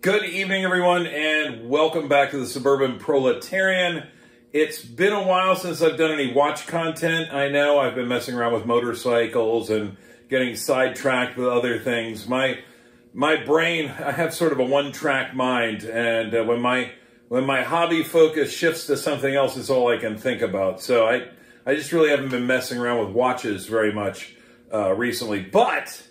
Good evening, everyone, and welcome back to the Suburban Proletarian. It's been a while since I've done any watch content. I know I've been messing around with motorcycles and getting sidetracked with other things. My brain, I have sort of a one-track mind, and when my hobby focus shifts to something else, it's all I can think about. So I just really haven't been messing around with watches very much recently. But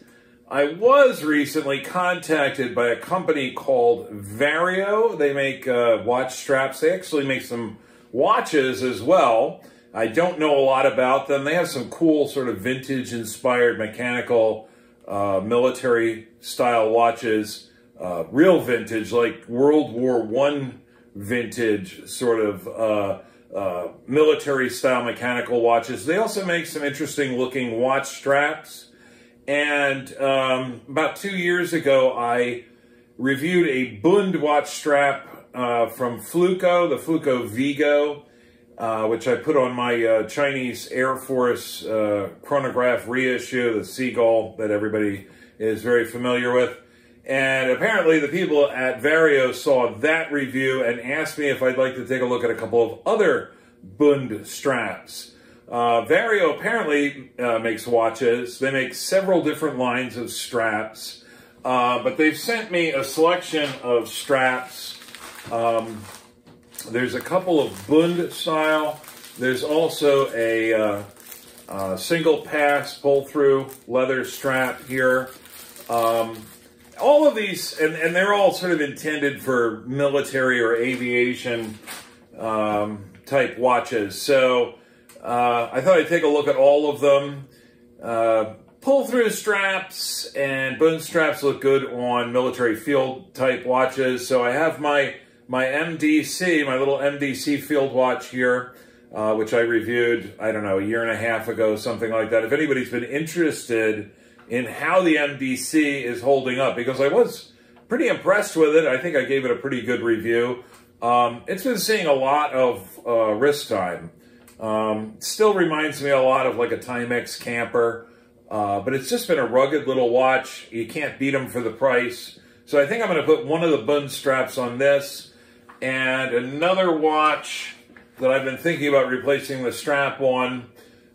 I was recently contacted by a company called Vario. They make watch straps. They actually make some watches as well. I don't know a lot about them. They have some cool sort of vintage-inspired mechanical military style watches, real vintage, like World War I vintage sort of military style mechanical watches. They also make some interesting looking watch straps. And about 2 years ago, I reviewed a Bund watch strap from Fluco, the Fluco Vigo, which I put on my Chinese Air Force chronograph reissue, the Seagull that everybody is very familiar with. And apparently the people at Vario saw that review and asked me if I'd like to take a look at a couple of other Bund straps. Vario apparently makes watches. They make several different lines of straps, but they've sent me a selection of straps. There's a couple of Bund style. There's also a single pass pull-through leather strap here. All of these, and they're all sort of intended for military or aviation type watches. So I thought I'd take a look at all of them. Pull-through straps and Bund straps look good on military field type watches. So I have my MDC, my little MDC field watch here, which I reviewed, I don't know, a year and a half ago, something like that. If anybody's been interested in how the MDC is holding up, because I was pretty impressed with it. I think I gave it a pretty good review. It's been seeing a lot of wrist time. Still reminds me a lot of like a Timex Camper, but it's just been a rugged little watch. You can't beat them for the price. So I think I'm going to put one of the Bund straps on this, and another watch that I've been thinking about replacing the strap on,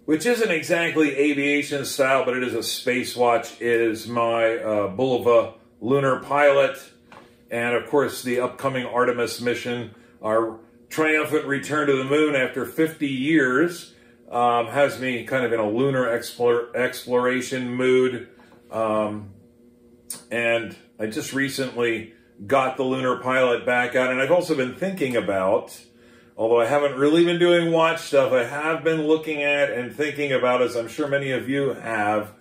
which isn't exactly aviation style, but it is a space watch, is my Bulova Lunar Pilot. And of course the upcoming Artemis mission, our triumphant return to the moon after 50 years, has me kind of in a lunar exploration mood. And I just recently got the Lunar Pilot back out, and I've also been thinking about, although I haven't really been doing watch stuff, I have been looking at and thinking about, as I'm sure many of you have,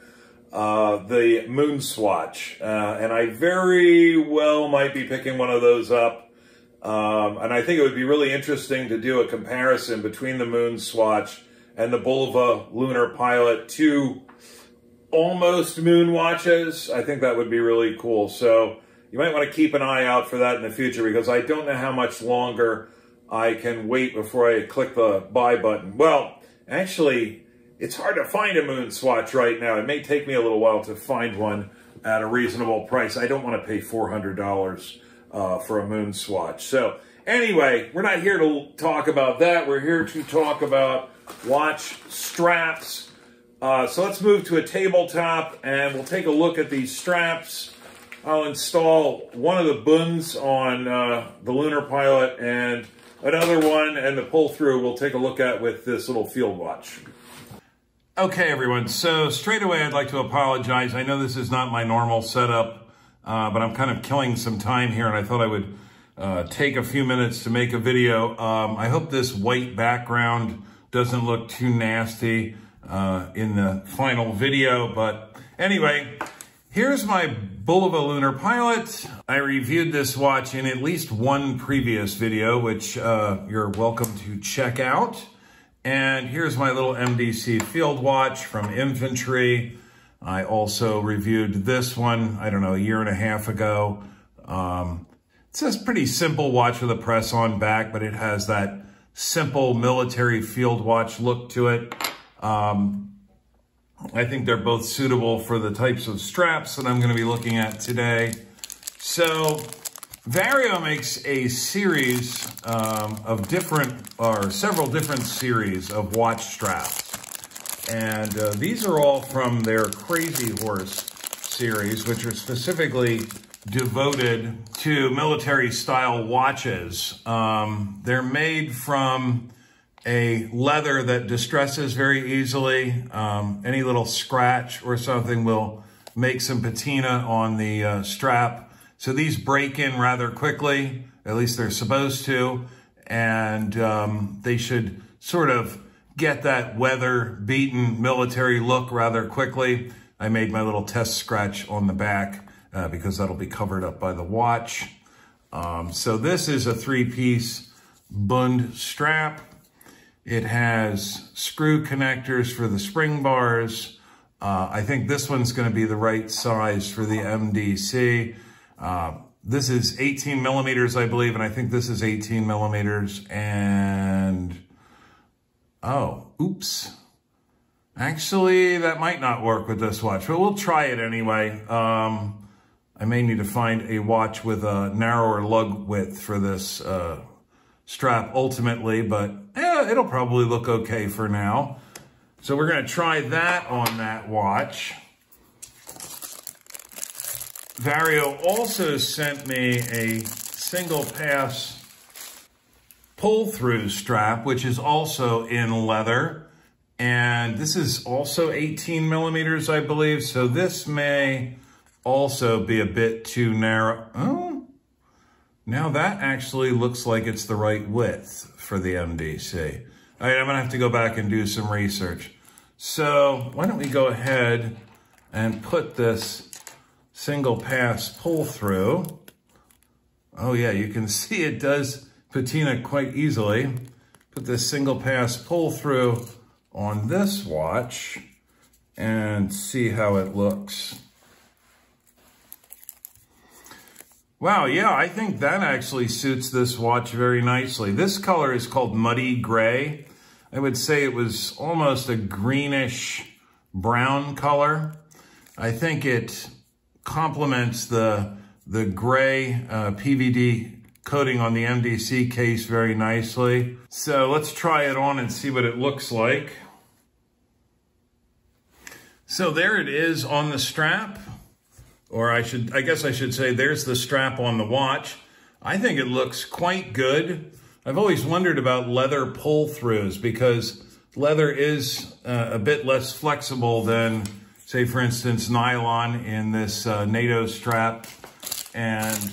the Moon Swatch. And I very well might be picking one of those up. And I think it would be really interesting to do a comparison between the Moon Swatch and the Bulova Lunar Pilot, two almost moon watches. I think that would be really cool. So you might want to keep an eye out for that in the future, because I don't know how much longer I can wait before I click the buy button. Well, actually, it's hard to find a Moon Swatch right now. It may take me a little while to find one at a reasonable price. I don't want to pay $400 for a Moon Swatch. So anyway, we're not here to talk about that. We're here to talk about watch straps. So let's move to a tabletop and we'll take a look at these straps. I'll install one of the Bunds on the Lunar Pilot, and another one and the pull-through we'll take a look at with this little field watch. Okay, everyone, so straight away I'd like to apologize. I know this is not my normal setup, but I'm kind of killing some time here, and I thought I would take a few minutes to make a video. I hope this white background doesn't look too nasty in the final video, but anyway, here's my Bulova Lunar Pilot. I reviewed this watch in at least one previous video, which you're welcome to check out. And here's my little MDC field watch from infantry. I also reviewed this one, I don't know, a year and a half ago. It's a pretty simple watch with a press-on back, but it has that simple military field watch look to it. I think they're both suitable for the types of straps that I'm going to be looking at today. So Vario makes a series of different, or several different series of watch straps. And these are all from their Crazy Horse series, which are specifically devoted to military-style watches. They're made from a leather that distresses very easily. Any little scratch or something will make some patina on the strap. So these break in rather quickly, at least they're supposed to, and they should sort of get that weather-beaten military look rather quickly. I made my little test scratch on the back because that'll be covered up by the watch. So this is a 3-piece Bund strap. It has screw connectors for the spring bars. I think this one's going to be the right size for the MDC. This is 18 millimeters, I believe, and I think this is 18 millimeters. And, oh, oops. Actually, that might not work with this watch, but we'll try it anyway. I may need to find a watch with a narrower lug width for this strap ultimately, but it'll probably look okay for now. So we're going to try that on that watch. Vario also sent me a single pass pull-through strap, which is also in leather. And this is also 18 millimeters, I believe. So this may also be a bit too narrow. Oh, now that actually looks like it's the right width for the MDC. All right, I'm gonna have to go back and do some research. So why don't we go ahead and put this single pass pull through. Oh yeah, you can see it does patina quite easily. Put this single pass pull through on this watch and see how it looks. Wow, yeah, I think that actually suits this watch very nicely. This color is called Muddy Gray. I would say it was almost a greenish brown color. I think it complements the gray PVD coating on the MDC case very nicely. So let's try it on and see what it looks like. So there it is on the strap. Or I guess I should say there's the strap on the watch. I think it looks quite good. I've always wondered about leather pull-throughs because leather is a bit less flexible than, say, for instance, nylon in this NATO strap. And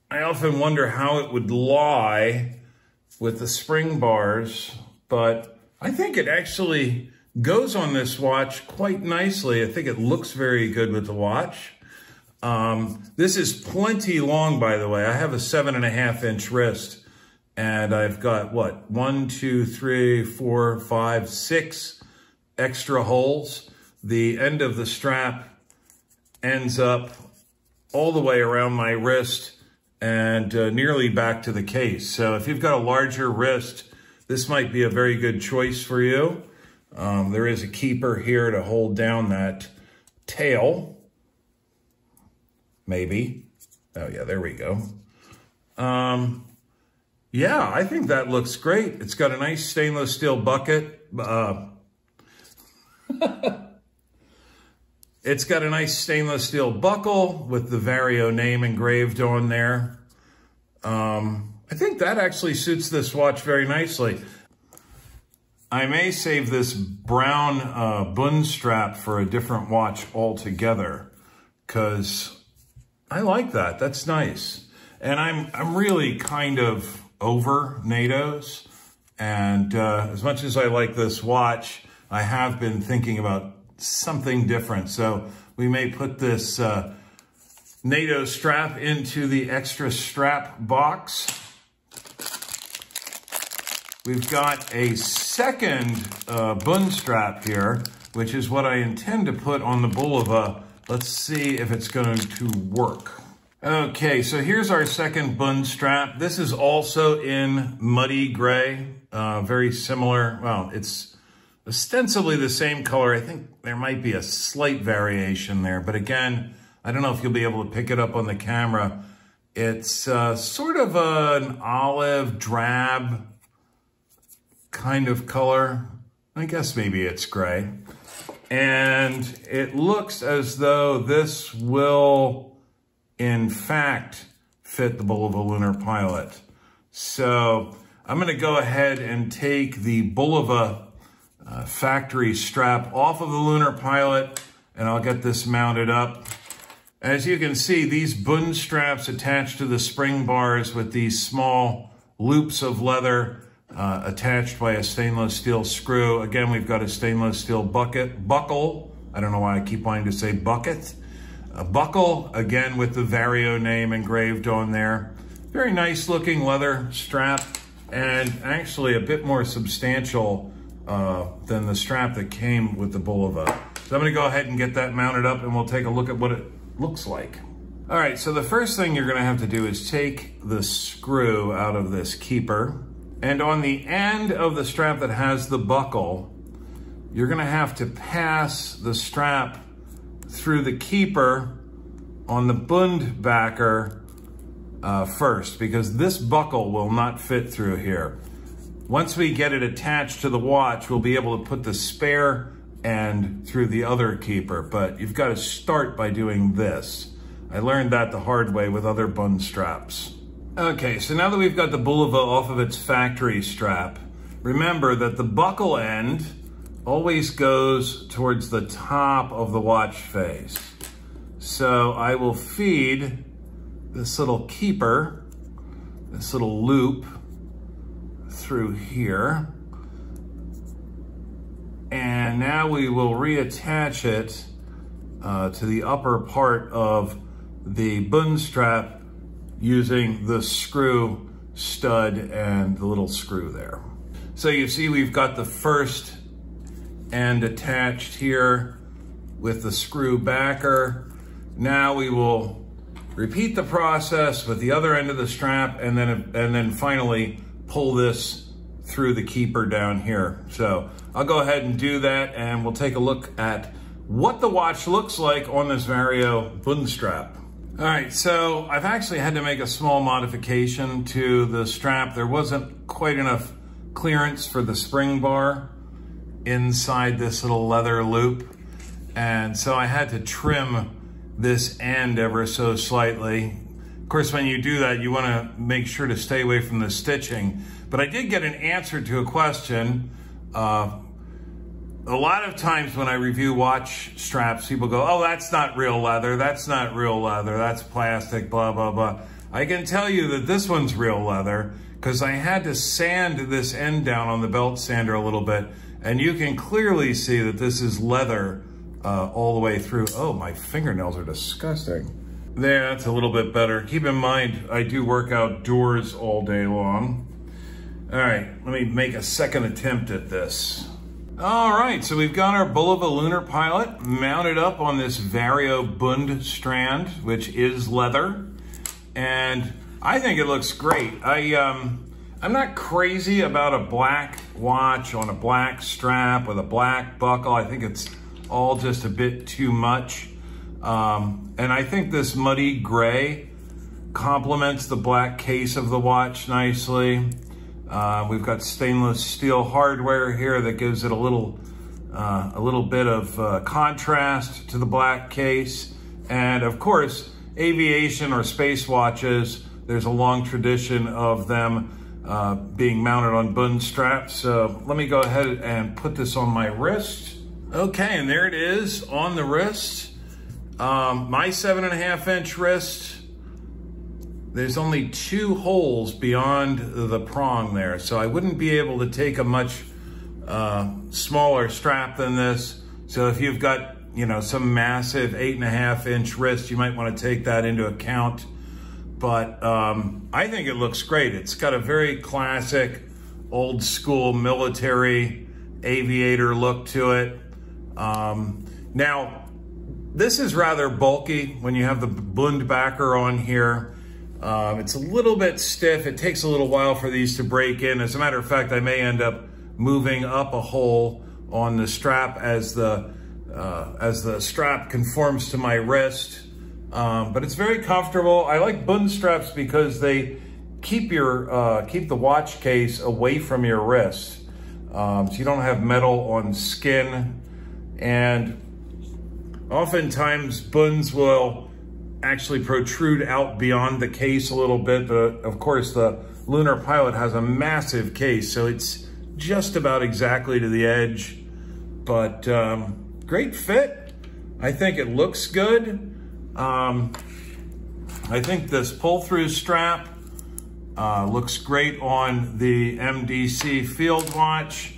I often wonder how it would lie with the spring bars, but I think it actually goes on this watch quite nicely. I think it looks very good with the watch. This is plenty long, by the way. I have a 7.5-inch wrist, and I've got, what, 1, 2, 3, 4, 5, 6 extra holes. The end of the strap ends up all the way around my wrist and nearly back to the case. So if you've got a larger wrist, this might be a very good choice for you. There is a keeper here to hold down that tail. Maybe. Oh yeah, there we go. Yeah, I think that looks great. It's got a nice stainless steel bucket. It's got a nice stainless steel buckle with the Vario name engraved on there. I think that actually suits this watch very nicely. I may save this brown Bund strap for a different watch altogether because I like that. That's nice. And I'm really kind of over NATO's. And as much as I like this watch, I have been thinking about something different. So we may put this NATO strap into the extra strap box. We've got a second Bund strap here, which is what I intend to put on the Bulova. Let's see if it's going to work. Okay, so here's our second Bund strap. This is also in muddy gray, very similar. Well, it's ostensibly the same color. I think there might be a slight variation there, but again, I don't know if you'll be able to pick it up on the camera. It's sort of an olive drab kind of color. I guess maybe it's gray. And it looks as though this will, in fact, fit the Bulova Lunar Pilot. So I'm going to go ahead and take the Bulova factory strap off of the Lunar Pilot, and I'll get this mounted up. As you can see, these Bund straps attached to the spring bars with these small loops of leather attached by a stainless steel screw. Again, we've got a stainless steel buckle. I don't know why I keep wanting to say bucket. A buckle, again, with the Vario name engraved on there. Very nice looking leather strap, and actually a bit more substantial than the strap that came with the Bulova. So I'm gonna go ahead and get that mounted up, and we'll take a look at what it looks like. All right, so the first thing you're gonna have to do is take the screw out of this keeper, and on the end of the strap that has the buckle, you're gonna have to pass the strap through the keeper on the Bund backer first, because this buckle will not fit through here. Once we get it attached to the watch, we'll be able to put the spare end through the other keeper, but you've got to start by doing this. I learned that the hard way with other Bund straps. Okay, so now that we've got the Bulova off of its factory strap, remember that the buckle end always goes towards the top of the watch face. So I will feed this little keeper, this little loop through here. And now we will reattach it to the upper part of the Bund strap using the screw stud and the little screw there. So you see we've got the first end attached here with the screw backer. Now we will repeat the process with the other end of the strap, and then finally pull this through the keeper down here. So I'll go ahead and do that, and we'll take a look at what the watch looks like on this Vario Bund strap. All right, so I've actually had to make a small modification to the strap. There wasn't quite enough clearance for the spring bar inside this little leather loop, and so I had to trim this end ever so slightly. Of course, when you do that, you want to make sure to stay away from the stitching. But I did get an answer to a question. A lot of times when I review watch straps, people go, oh, that's not real leather, that's not real leather, that's plastic, blah, blah, blah. I can tell you that this one's real leather, because I had to sand this end down on the belt sander a little bit, and you can clearly see that this is leather all the way through. Oh, my fingernails are disgusting. There, that's a little bit better. Keep in mind, I do work outdoors all day long. All right, let me make a second attempt at this. All right, so we've got our Bulova Lunar Pilot mounted up on this Vario Bund strand, which is leather, and I think it looks great. I'm not crazy about a black watch on a black strap with a black buckle. I think it's all just a bit too much. And I think this muddy gray complements the black case of the watch nicely. We've got stainless steel hardware here that gives it a little bit of contrast to the black case. And of course, aviation or space watches, there's a long tradition of them being mounted on Bund straps. So let me go ahead and put this on my wrist. Okay, and there it is on the wrist. My 7.5-inch wrist, there's only 2 holes beyond the prong there. So I wouldn't be able to take a much smaller strap than this. So if you've got, you know, some massive 8.5-inch wrist, you might want to take that into account. But I think it looks great. It's got a very classic, old school military aviator look to it. Now, this is rather bulky when you have the Bund backer on here. It's a little bit stiff. It takes a little while for these to break in. As a matter of fact, I may end up moving up a hole on the strap as the strap conforms to my wrist. but it's very comfortable. I like Bund straps because they keep the watch case away from your wrist. So you don't have metal on skin, and oftentimes Bunds will actually protrude out beyond the case a little bit, but of course the Lunar Pilot has a massive case, so it's just about exactly to the edge, but great fit. I think it looks good. I think this pull-through strap looks great on the MDC field watch,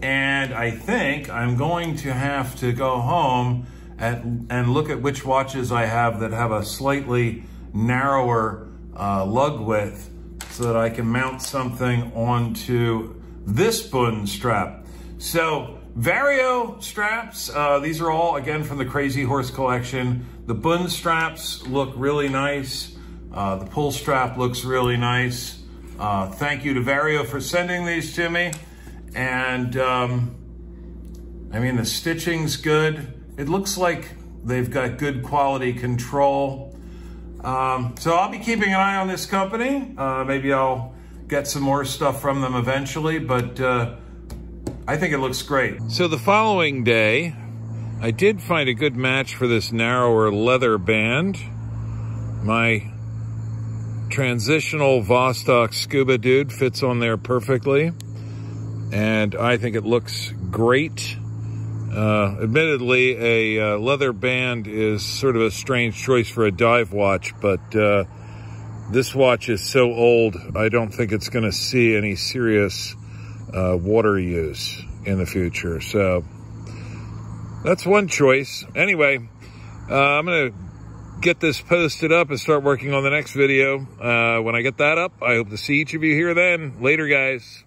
and I think I'm going to have to go home and look at which watches I have that have a slightly narrower lug width so that I can mount something onto this Bund strap. So Vario straps, these are all again from the Crazy Horse collection. The Bund straps look really nice. The pull strap looks really nice. Thank you to Vario for sending these to me. And I mean, the stitching's good. It looks like they've got good quality control. So I'll be keeping an eye on this company. Maybe I'll get some more stuff from them eventually, but I think it looks great. So the following day, I did find a good match for this narrower leather band. My transitional Vostok Scuba Dude fits on there perfectly, and I think it looks great. Admittedly, a leather band is sort of a strange choice for a dive watch, but this watch is so old, I don't think it's going to see any serious water use in the future. So that's one choice. Anyway, I'm going to get this posted up and start working on the next video. When I get that up, I hope to see each of you here then. Later, guys.